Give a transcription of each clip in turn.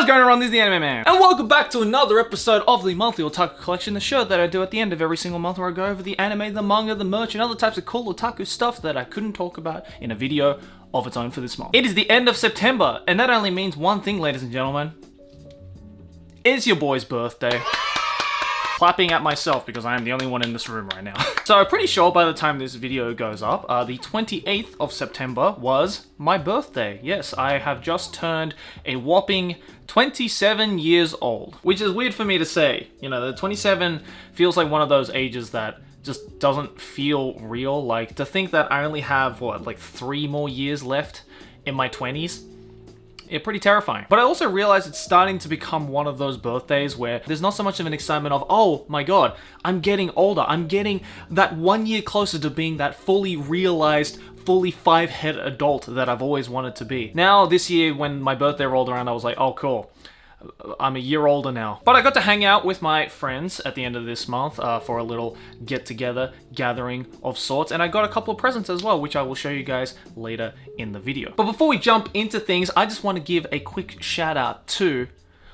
How's it going, everyone? This is the Anime Man, and welcome back to another episode of the monthly otaku collection, the show that I do at the end of every single month where I go over the anime, the manga, the merch, and other types of cool otaku stuff that I couldn't talk about in a video of its own for this month. It is the end of September, and that only means one thing, ladies and gentlemen. It's your boy's birthday. Clapping at myself because I am the only one in this room right now. So I'm pretty sure by the time this video goes up, the 28th of September was my birthday. Yes, I have just turned a whopping 27 years old, which is weird for me to say. You know, the 27 feels like one of those ages that just doesn't feel real. Like, to think that I only have, what, like 3 more years left in my 20s? Yeah, pretty terrifying. But I also realize it's starting to become one of those birthdays where there's not so much of an excitement of, oh my god, I'm getting older. I'm getting that 1 year closer to being that fully realized, fully 5-head adult that I've always wanted to be. Now, this year, when my birthday rolled around, I was like, oh cool. I'm a year older now. But I got to hang out with my friends at the end of this month for a little get-together, gathering of sorts, and I got a couple of presents as well, which I will show you guys later in the video. But before we jump into things, I just want to give a quick shout out to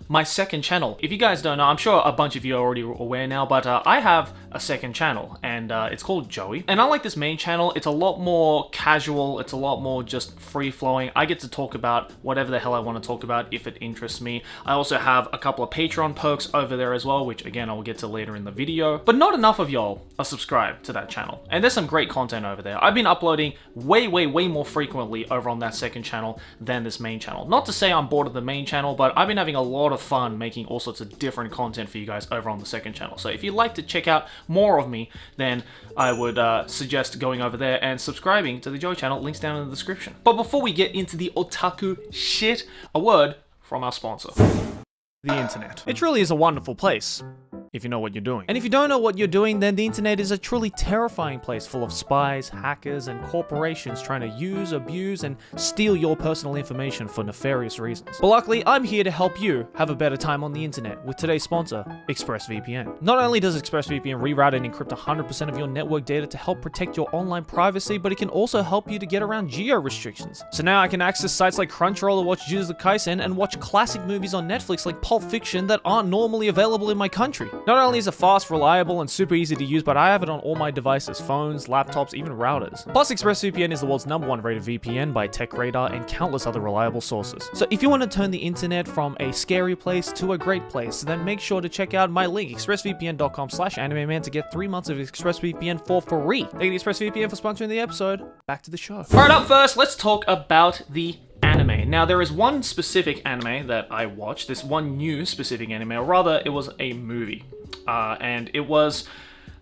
my second channel. If you guys don't know, I'm sure a bunch of you are already aware now, but I have a second channel, and it's called Joey. And unlike this main channel, it's a lot more casual, it's a lot more just free-flowing. I get to talk about whatever the hell I want to talk about if it interests me. I also have a couple of Patreon perks over there as well, which again, I will get to later in the video. But not enough of y'all are subscribed to that channel, and there's some great content over there. I've been uploading way more frequently over on that second channel than this main channel. Not to say I'm bored of the main channel, but I've been having a lot of fun making all sorts of different content for you guys over on the second channel. So if you'd like to check out more of me, then I would suggest going over there and subscribing to the Joey channel. Links down in the description. But before we get into the otaku shit, a word from our sponsor. The internet. It truly is a wonderful place, if you know what you're doing. And if you don't know what you're doing, then the internet is a truly terrifying place full of spies, hackers, and corporations trying to use, abuse, and steal your personal information for nefarious reasons. But luckily, I'm here to help you have a better time on the internet with today's sponsor, ExpressVPN. Not only does ExpressVPN reroute and encrypt 100% of your network data to help protect your online privacy, but it can also help you to get around geo restrictions. So now I can access sites like Crunchyroll to watch Jujutsu Kaisen and watch classic movies on Netflix like Pulp Fiction that aren't normally available in my country. Not only is it fast, reliable, and super easy to use, but I have it on all my devices, phones, laptops, even routers. Plus, ExpressVPN is the world's #1 rated VPN by TechRadar and countless other reliable sources. So if you want to turn the internet from a scary place to a great place, then make sure to check out my link, expressvpn.com/animeman, to get 3 months of ExpressVPN for free. Thank you to ExpressVPN for sponsoring the episode. Back to the show. Alright, up first, let's talk about the anime. Now, there is one specific anime that I watched, this one new specific anime, or rather, it was a movie. And it was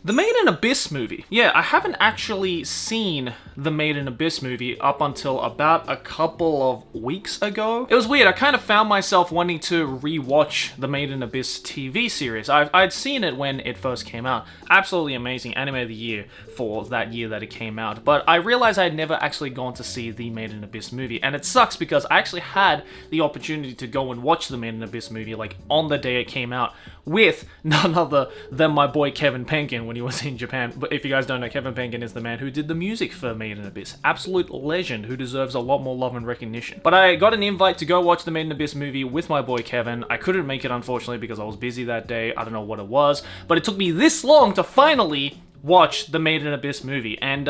the Made in Abyss movie. Yeah, I haven't actually seen the Made in Abyss movie up until about a couple of weeks ago. It was weird, I kind of found myself wanting to rewatch the Made in Abyss TV series. I'd seen it when it first came out. Absolutely amazing, anime of the year for that year that it came out. But I realized I had never actually gone to see the Made in Abyss movie. And it sucks because I actually had the opportunity to go and watch the Made in Abyss movie like on the day it came out with none other than my boy Kevin Penkin when he was in Japan. But if you guys don't know, Kevin Penkin is the man who did the music for Made in Abyss. Absolute legend who deserves a lot more love and recognition. But I got an invite to go watch the Made in Abyss movie with my boy Kevin. I couldn't make it, unfortunately, because I was busy that day. I don't know what it was. But it took me this long to finally watch the Made in Abyss movie, and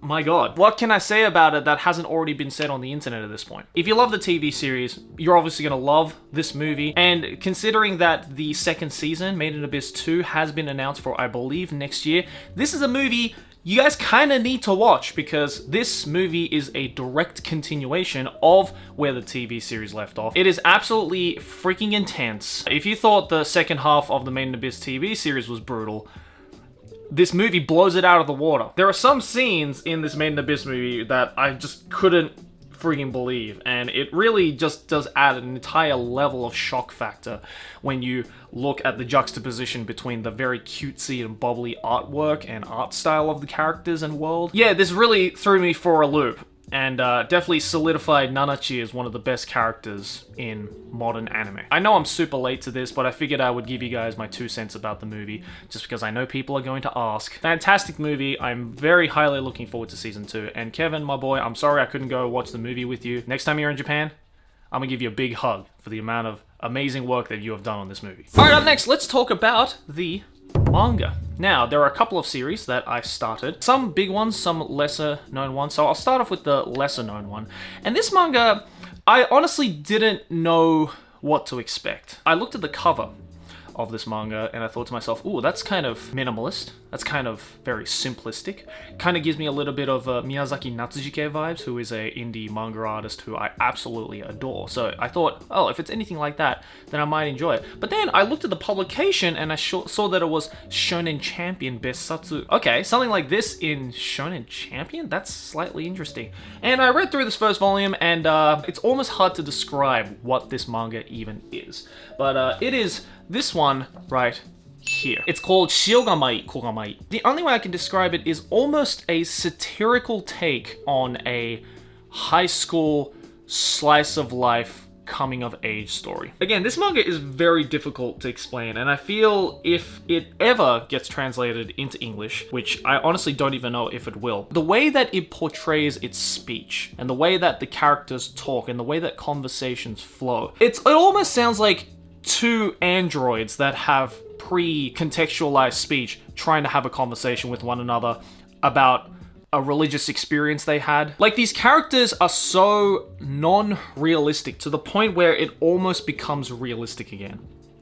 my god, what can I say about it that hasn't already been said on the internet at this point? If you love the TV series, you're obviously gonna love this movie, and considering that the second season, Made in Abyss 2, has been announced for, I believe, next year, this is a movie you guys kind of need to watch, because this movie is a direct continuation of where the TV series left off. It is absolutely freaking intense. If you thought the second half of the Made in Abyss TV series was brutal, this movie blows it out of the water. There are some scenes in this Made in Abyss movie that I just couldn't freaking believe, and it really just does add an entire level of shock factor when you look at the juxtaposition between the very cutesy and bubbly artwork and art style of the characters and world. Yeah, this really threw me for a loop. and definitely solidified Nanachi as one of the best characters in modern anime. I know I'm super late to this, but I figured I would give you guys my 2 cents about the movie, just because I know people are going to ask. Fantastic movie. I'm very highly looking forward to season 2. And Kevin, my boy, I'm sorry I couldn't go watch the movie with you. Next time you're in Japan, I'm gonna give you a big hug for the amount of amazing work that you have done on this movie. Alright, up next, let's talk about the manga. Now, there are a couple of series that I started. Some big ones, some lesser known ones. So I'll start off with the lesser known one. And this manga, I honestly didn't know what to expect. I looked at the cover of this manga and I thought to myself, ooh, that's kind of minimalist. That's kind of very simplistic. Kind of gives me a little bit of Miyazaki Natsujike vibes, who is a indie manga artist who I absolutely adore. So I thought, oh, if it's anything like that, then I might enjoy it. But then I looked at the publication and I saw that it was Shonen Champion Besatsu. Okay, something like this in Shonen Champion? That's slightly interesting. And I read through this first volume and it's almost hard to describe what this manga even is. But it is this one right here. It's called Shiogamai Kogamai. The only way I can describe it is almost a satirical take on a high school slice of life coming of age story. Again, this manga is very difficult to explain, and I feel if it ever gets translated into English, which I honestly don't even know if it will, the way that it portrays its speech and the way that the characters talk and the way that conversations flow, it almost sounds like two androids that have pre-contextualized speech trying to have a conversation with one another about a religious experience they had. Like, these characters are so non-realistic to the point where it almost becomes realistic again,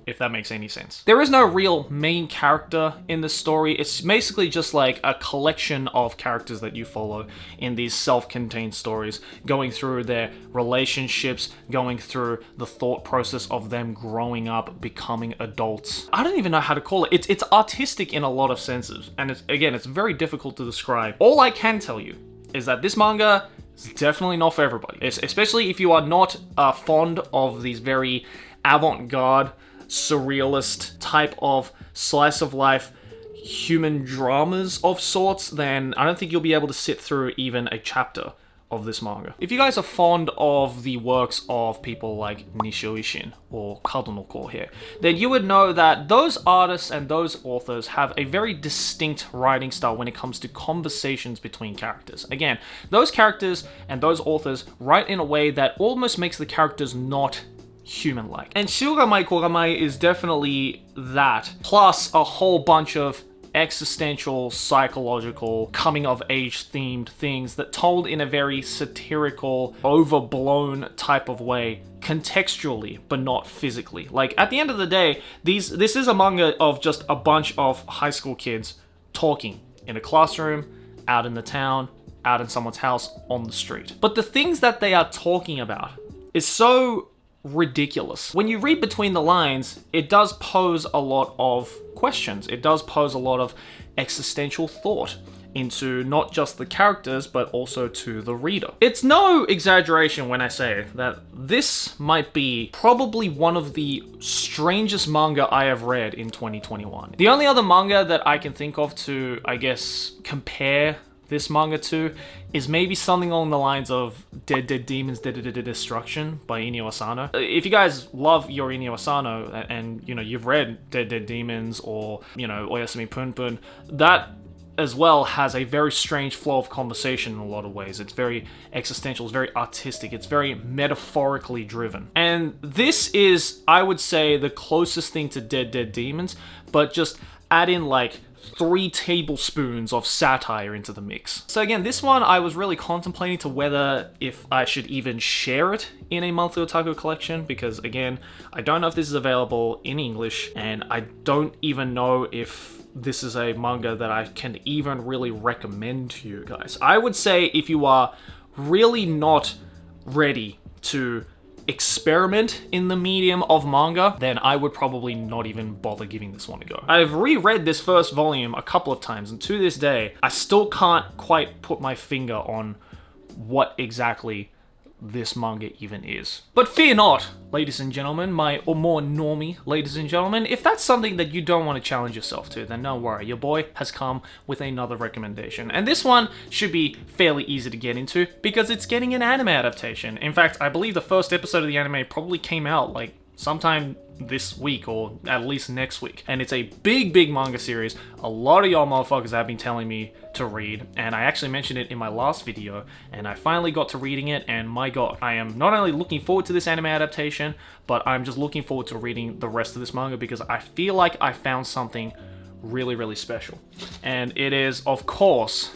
if that makes any sense. There is no real main character in the story. It's basically just like a collection of characters that you follow in these self-contained stories, going through their relationships, going through the thought process of them growing up, becoming adults. I don't even know how to call it. It's artistic in a lot of senses, and it's very difficult to describe. All I can tell you is that this manga is definitely not for everybody, especially if you are not fond of these very avant-garde, surrealist type of slice of life human dramas of sorts. Then I don't think you'll be able to sit through even a chapter of this manga. If you guys are fond of the works of people like Nishio Ishin or Kadonoko here, then you would know that those artists and those authors have a very distinct writing style when it comes to conversations between characters. Again, those characters and those authors write in a way that almost makes the characters not human-like. And Shiogamai Kogamai is definitely that, plus a whole bunch of existential, psychological, coming-of-age themed things that told in a very satirical, overblown type of way, contextually, but not physically. Like, at the end of the day, this is a manga of just a bunch of high school kids talking in a classroom, out in the town, out in someone's house, on the street. But the things that they are talking about is so ridiculous. When you read between the lines, it does pose a lot of questions. It does pose a lot of existential thought into not just the characters, but also to the reader. It's no exaggeration when I say that this might be probably one of the strangest manga I have read in 2021. The only other manga that I can think of to, I guess, compare this manga to is maybe something along the lines of Dead Dead Demons Dead Destruction by Inio Asano. If you guys love your Inio Asano and you know you've read Dead Dead Demons or you know Oyasumi Punpun, that as well has a very strange flow of conversation in a lot of ways. It's very existential, it's very artistic, it's very metaphorically driven. And this is, I would say, the closest thing to Dead Dead Demons, but just add in like 3 tablespoons of satire into the mix. So again, this one I was really contemplating to whether if I should even share it in a monthly otaku collection, because again, I don't know if this is available in English, and I don't even know if this is a manga that I can even really recommend to you guys. I would say if you are really not ready to experiment in the medium of manga, then I would probably not even bother giving this one a go. I've reread this first volume a couple of times, and to this day, I still can't quite put my finger on what exactly this manga even is. But fear not, ladies and gentlemen, or more normie ladies and gentlemen, if that's something that you don't want to challenge yourself to, then don't worry, your boy has come with another recommendation. And this one should be fairly easy to get into because it's getting an anime adaptation. In fact, I believe the first episode of the anime probably came out like sometime this week, or at least next week. And it's a big manga series. A lot of y'all motherfuckers have been telling me to read, and I actually mentioned it in my last video, and I finally got to reading it, and my god, I am not only looking forward to this anime adaptation, but I'm just looking forward to reading the rest of this manga, because I feel like I found something really special. And it is, of course,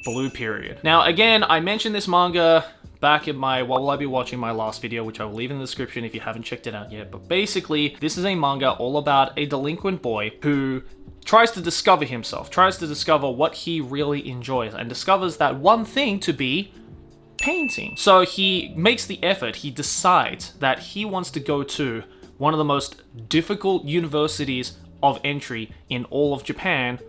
Blue Period. Now, again, I mentioned this manga back in my What Will I Be Watching, my last video, which I will leave in the description if you haven't checked it out yet. But basically, this is a manga all about a delinquent boy who tries to discover himself, tries to discover what he really enjoys, and discovers that one thing to be painting. So he makes the effort, he decides that he wants to go to one of the most difficult universities of entry in all of Japan,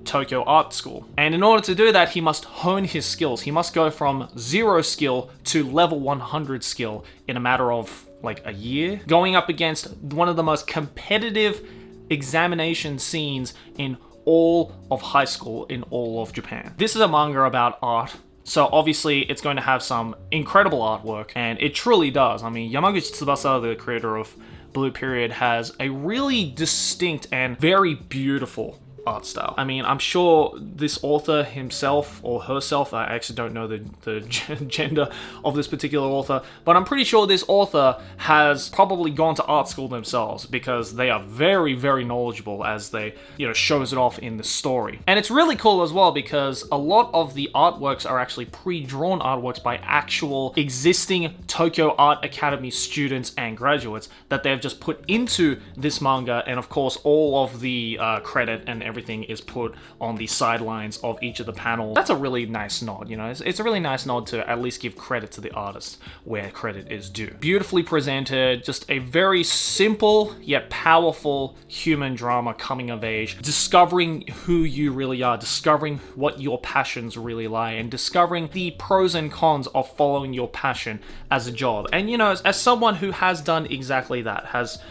Tokyo Art School. And in order to do that, he must hone his skills. He must go from 0 skill to level 100 skill in a matter of like a year, going up against one of the most competitive examination scenes in all of high school in all of Japan. This is a manga about art, so obviously it's going to have some incredible artwork, and it truly does. I mean, Yamaguchi Tsubasa, the creator of Blue Period, has a really distinct and very beautiful art style. I mean, I'm sure this author himself or herself, I actually don't know the gender of this particular author, but I'm pretty sure this author has probably gone to art school themselves, because they are very knowledgeable as they, shows it off in the story. And it's really cool as well, because a lot of the artworks are actually pre-drawn artworks by actual existing Tokyo Art Academy students and graduates that they've just put into this manga, and of course all of the credit and everything is put on the sidelines of each of the panels. That's a really nice nod, it's a really nice nod to at least give credit to the artist where credit is due. Beautifully presented, just a very simple yet powerful human drama coming of age, discovering who you really are, discovering what your passions really lie, and discovering the pros and cons of following your passion as a job. And as someone who has done exactly that, has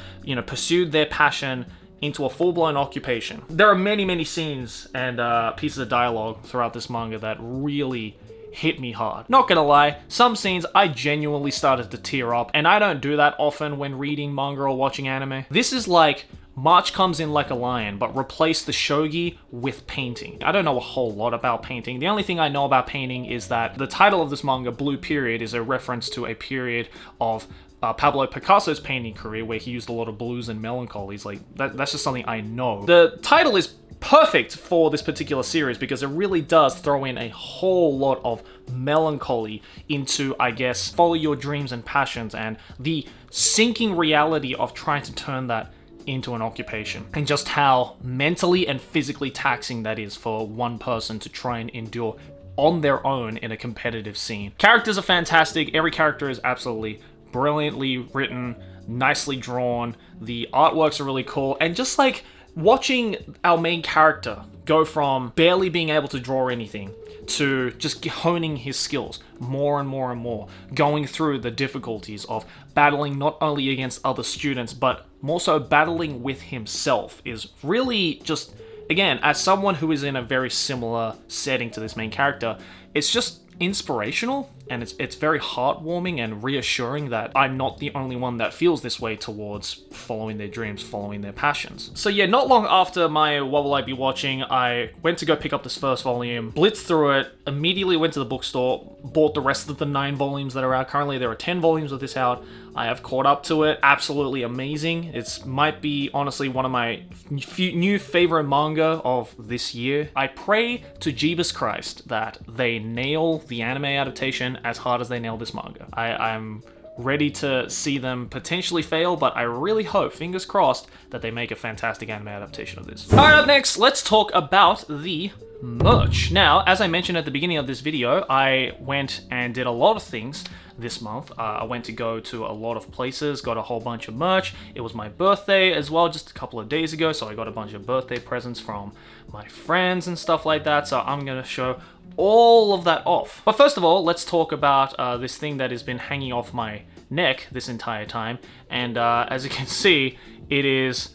pursued their passion into a full-blown occupation. There are many scenes and pieces of dialogue throughout this manga that really hit me hard. Not gonna lie, some scenes I genuinely started to tear up, and I don't do that often when reading manga or watching anime. This is like March Comes In Like a Lion, but replace the shogi with painting. I don't know a whole lot about painting. The only thing I know about painting is that the title of this manga, Blue Period, is a reference to a period of Pablo Picasso's painting career where he used a lot of blues and melancholies. Like, that's just something I know. The title is perfect for this particular series because it really does throw in a whole lot of melancholy into, I guess, follow your dreams and passions, and the sinking reality of trying to turn that into an occupation, and just how mentally and physically taxing that is for one person to try and endure on their own in a competitive scene. Characters are fantastic. Every character is absolutely brilliantly written, nicely drawn. The artworks are really cool, and just like watching our main character go from barely being able to draw anything to just honing his skills more and more, going through the difficulties of battling not only against other students, but more so battling with himself, is really just, again, as someone who is in a very similar setting to this main character, it's just inspirational, and it's very heartwarming and reassuring that I'm not the only one that feels this way towards following their dreams, following their passions. So yeah, not long after my What Will I Be Watching, I went to go pick up this first volume, blitzed through it, immediately went to the bookstore, bought the rest of the 9 volumes that are out. Currently there are 10 volumes of this out. I have caught up to it. Absolutely amazing. It might be, honestly, one of my new favorite manga of this year. I pray to Jeebus Christ that they nail the anime adaptation as hard as they nail this manga. I'm ready to see them potentially fail, but I really hope, fingers crossed, that they make a fantastic anime adaptation of this. Alright, up next, let's talk about the merch. Now, as I mentioned at the beginning of this video, I went and did a lot of things this month. I went to go to a lot of places, got a whole bunch of merch. It was my birthday as well, just a couple of days ago, so I got a bunch of birthday presents from my friends and stuff like that, so I'm gonna show all of that off. But first of all, let's talk about this thing that has been hanging off my neck this entire time, and as you can see, it is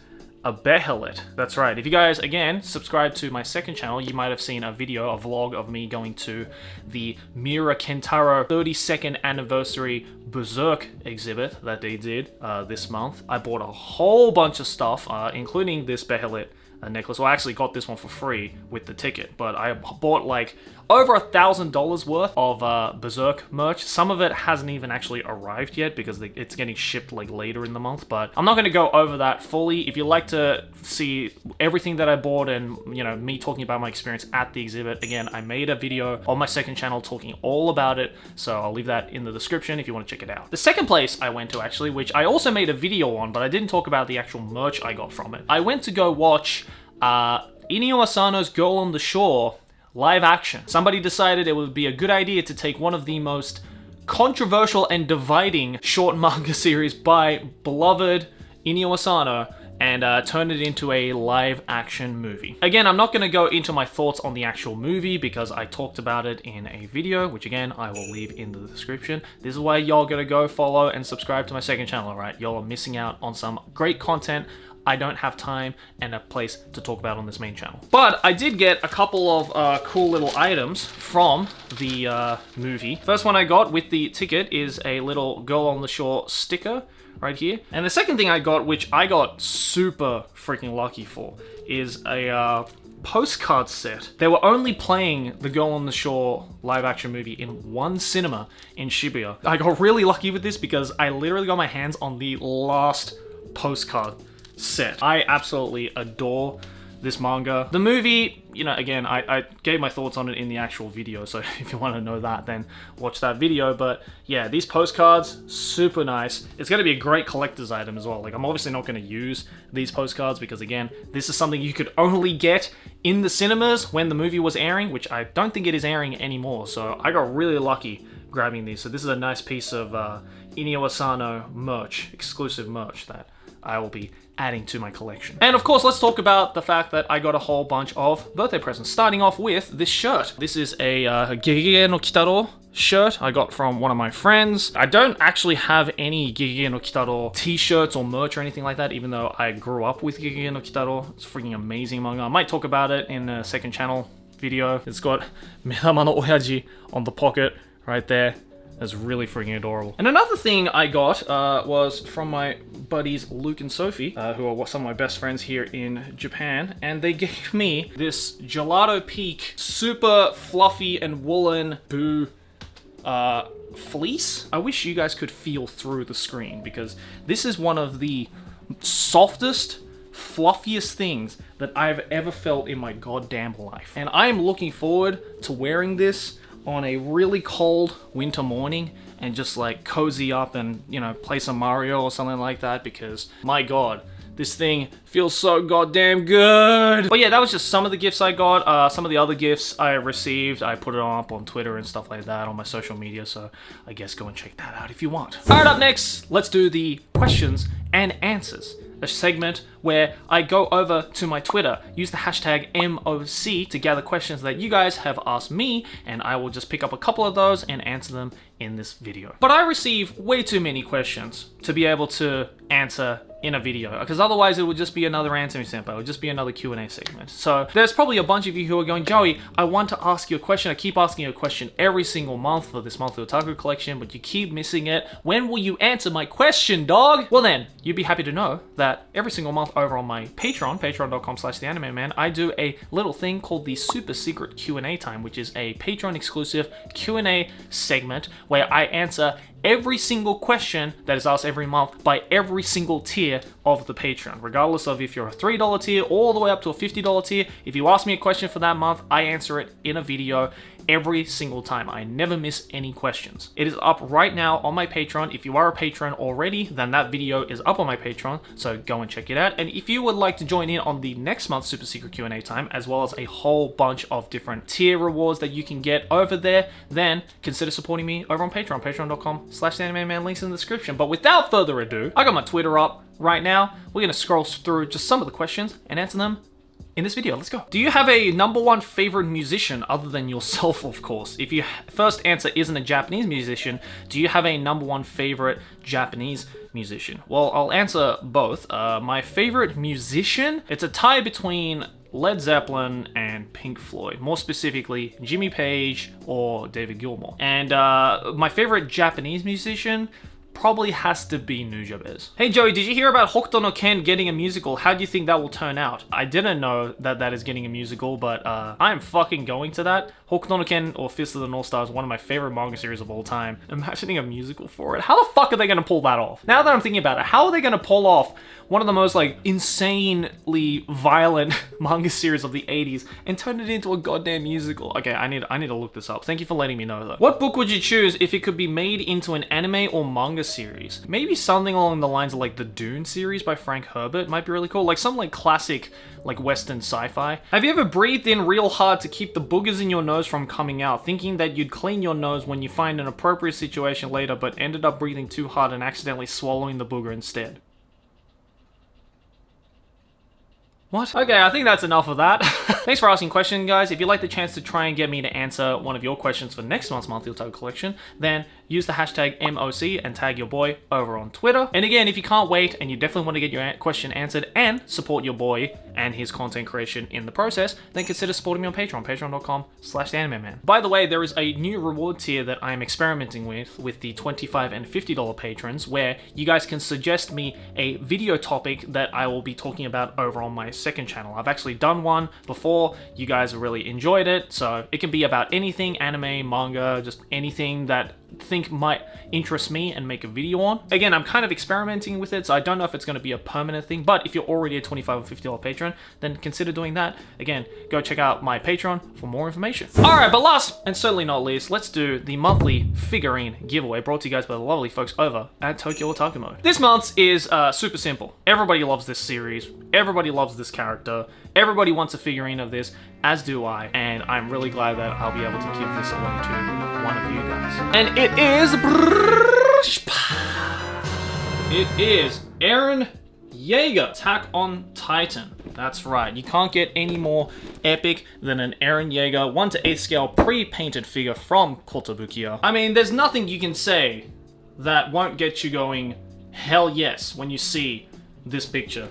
a Behelit. That's right. If you guys, again, subscribe to my second channel, you might have seen a video, a vlog of me going to the Miura Kentaro 32nd anniversary Berserk exhibit that they did this month. I bought a whole bunch of stuff, including this Behelit necklace. Well, I actually got this one for free with the ticket, but I bought like over $1,000 worth of Berserk merch. Some of it hasn't even actually arrived yet because it's getting shipped like later in the month, but I'm not going to go over that fully. If you like to see everything that I bought and, you know, me talking about my experience at the exhibit, again, I made a video on my second channel talking all about it, so I'll leave that in the description if you want to check it out. The second place I went to, actually, which I also made a video on, but I didn't talk about the actual merch I got from it. I went to go watch Inio Asano's Girl on the Shore live action. Somebody decided it would be a good idea to take one of the most controversial and dividing short manga series by beloved Inio Asano and turn it into a live action movie. Again, I'm not going to go into my thoughts on the actual movie because I talked about it in a video, which again, I will leave in the description. This is why y'all gotta go follow and subscribe to my second channel, alright? Y'all are missing out on some great content I don't have time and a place to talk about on this main channel. But I did get a couple of cool little items from the movie. First one I got with the ticket is a little Girl on the Shore sticker right here. And the second thing I got, which I got super freaking lucky for, is a postcard set. They were only playing the Girl on the Shore live action movie in one cinema in Shibuya. I got really lucky with this because I literally got my hands on the last postcard set. I absolutely adore this manga. The movie, you know, again, I gave my thoughts on it in the actual video, so if you want to know that, then watch that video. But yeah, these postcards, super nice. It's going to be a great collector's item as well. Like, I'm obviously not going to use these postcards because, again, this is something you could only get in the cinemas when the movie was airing, which I don't think it is airing anymore. So I got really lucky grabbing these. So this is a nice piece of Inio Asano merch, exclusive merch that I will be adding to my collection. And of course, let's talk about the fact that I got a whole bunch of birthday presents, starting off with this shirt. This is a Gegege no Kitaro shirt I got from one of my friends. I don't actually have any Gegege no Kitaro t-shirts or merch or anything like that, even though I grew up with Gegege no Kitaro. It's a freaking amazing manga. I might talk about it in a second channel video. It's got Medama no Oyaji on the pocket right there. That's really freaking adorable. And another thing I got was from my buddies Luke and Sophie, who are some of my best friends here in Japan, and they gave me this Gelato Peak super fluffy and woolen boo fleece. I wish you guys could feel through the screen because this is one of the softest, fluffiest things that I've ever felt in my goddamn life. And I am looking forward to wearing this on a really cold winter morning and just like cozy up and, you know, play some Mario or something like that because, my god, this thing feels so goddamn good. But yeah, that was just some of the gifts I got. Some of the other gifts I received, I put it up on Twitter and stuff like that on my social media, so I guess go and check that out if you want. Alright, up next, let's do the questions and answers. A segment where I go over to my Twitter, use the hashtag MOC to gather questions that you guys have asked me, and I will just pick up a couple of those and answer them in this video. But I receive way too many questions to be able to answer in a video, because otherwise it would just be another Answer Me Senpai, it would just be another Q&A segment. So there's probably a bunch of you who are going, Joey, I want to ask you a question, I keep asking you a question every single month for this monthly otaku collection, but you keep missing it. When will you answer my question, dog? Well then, you'd be happy to know that every single month over on my Patreon, patreon.com/theanimeman, I do a little thing called the Super Secret Q&A Time, which is a Patreon exclusive Q&A segment where I answer every single question that is asked every month by every single tier of the Patreon, regardless of if you're a $3 tier all the way up to a $50 tier. If you ask me a question for that month, I answer it in a video every single time. I never miss any questions. It is up right now on my Patreon. If you are a patron already, then that video is up on my Patreon, so go and check it out. And if you would like to join in on the next month's Super Secret Q&A Time, as well as a whole bunch of different tier rewards that you can get over there, then consider supporting me over on Patreon, patreon.com/theanimeman, links in the description. But without further ado, I got my Twitter up right now. We're gonna scroll through just some of the questions and answer them in this video. Let's go. Do you have a #1 favorite musician other than yourself, of course? If your first answer isn't a Japanese musician, do you have a #1 favorite Japanese musician? Well, I'll answer both. My favorite musician, it's a tie between Led Zeppelin and Pink Floyd, more specifically Jimmy Page or David Gilmour. And my favorite Japanese musician probably has to be Nujabes. Hey Joey, did you hear about Hokuto no Ken getting a musical? How do you think that will turn out? I didn't know that that is getting a musical, but I am fucking going to that. Hokuto no Ken, or Fist of the North Star, is one of my favorite manga series of all time. Imagining a musical for it. How the fuck are they gonna pull that off? Now that I'm thinking about it, how are they gonna pull off one of the most like insanely violent manga series of the 80s and turn it into a goddamn musical? Okay, I need to look this up. Thank you for letting me know though. What book would you choose if it could be made into an anime or manga series? Maybe something along the lines of like the Dune series by Frank Herbert might be really cool. Like some like classic like Western sci-fi. Have you ever breathed in real hard to keep the boogers in your nose from coming out, thinking that you'd clean your nose when you find an appropriate situation later, but ended up breathing too hard and accidentally swallowing the booger instead? What? Okay, I think that's enough of that. Thanks for asking questions, guys. If you'd like the chance to try and get me to answer one of your questions for next month's monthly otaku collection, then use the hashtag MOC and tag your boy over on Twitter. And again, if you can't wait and you definitely want to get your question answered and support your boy and his content creation in the process, then consider supporting me on Patreon, patreon.com/animeman. By the way, there is a new reward tier that I'm experimenting with the $25 and $50 patrons, where you guys can suggest me a video topic that I will be talking about over on my second channel. I've actually done one before. You guys really enjoyed it, so it can be about anything, anime, manga, just anything that think might interest me and make a video on. Again, I'm kind of experimenting with it, so I don't know if it's going to be a permanent thing, but if you're already a $25 or $50 patron, then consider doing that. Again, go check out my Patreon for more information. Alright, but last and certainly not least, let's do the monthly figurine giveaway brought to you guys by the lovely folks over at Tokyo Otaku Mode. This month's is super simple. Everybody loves this series. Everybody loves this character. Everybody wants a figurine of this, as do I, and I'm really glad that I'll be able to give this away to one of you guys. And it is Eren Yeager, Attack on Titan. That's right, you can't get any more epic than an Eren Yeager 1 to 8 scale pre-painted figure from Kotobukiya. I mean, there's nothing you can say that won't get you going hell yes when you see this picture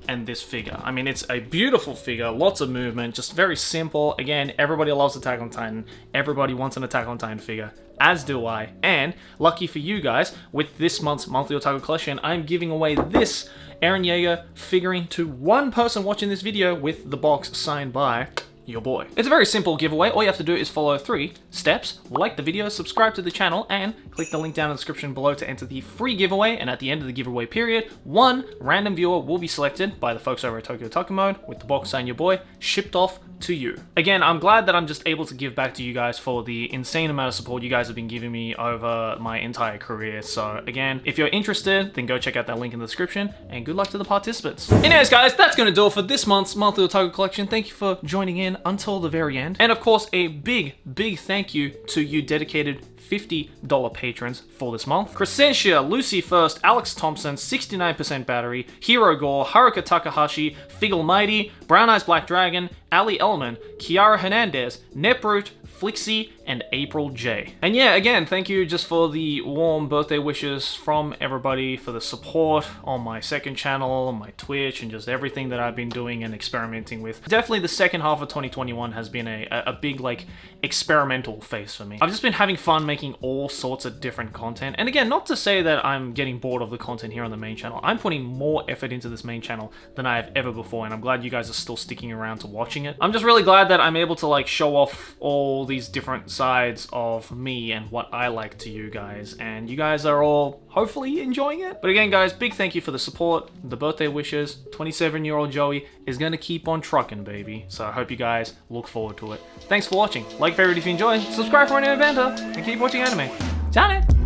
and this figure. I mean, it's a beautiful figure, lots of movement, just very simple. Again, everybody loves Attack on Titan. Everybody wants an Attack on Titan figure, as do I. And lucky for you guys, with this month's monthly otaku collection, I'm giving away this Eren Yeager figurine to one person watching this video with the box signed by your boy. It's a very simple giveaway. All you have to do is follow 3 steps, like the video, subscribe to the channel, and click the link down in the description below to enter the free giveaway. And at the end of the giveaway period, one random viewer will be selected by the folks over at Tokyo Otaku Mode with the box signed your boy, shipped off to you. Again, I'm glad that I'm just able to give back to you guys for the insane amount of support you guys have been giving me over my entire career. So again, if you're interested, then go check out that link in the description, and good luck to the participants. Anyways guys, that's gonna do it for this month's monthly otaku collection. Thank you for joining in until the very end. And of course, a big thank you to you dedicated $50 patrons for this month. Crescentia, Lucy First, Alex Thompson, 69% Battery, Hero Gore, Haruka Takahashi, Figgle Mighty, Brown Eyes Black Dragon, Ali Elman, Kiara Hernandez, Neprut, Flixie, and April J. And yeah, again, thank you just for the warm birthday wishes from everybody, for the support on my second channel, on my Twitch, and just everything that I've been doing and experimenting with. Definitely the second half of 2021 has been a big, like, experimental phase for me. I've just been having fun making all sorts of different content. And again, not to say that I'm getting bored of the content here on the main channel. I'm putting more effort into this main channel than I have ever before, and I'm glad you guys are still sticking around to watching it. I'm just really glad that I'm able to, like, show off all these different sides of me and what I like to you guys, and you guys are all hopefully enjoying it. But again guys, big thank you for the support, the birthday wishes. 27-year-old Joey is gonna keep on trucking, baby. So I hope you guys look forward to it. Thanks for watching. Like, favorite if you enjoy, subscribe for any banter, and keep watching anime. Ciao!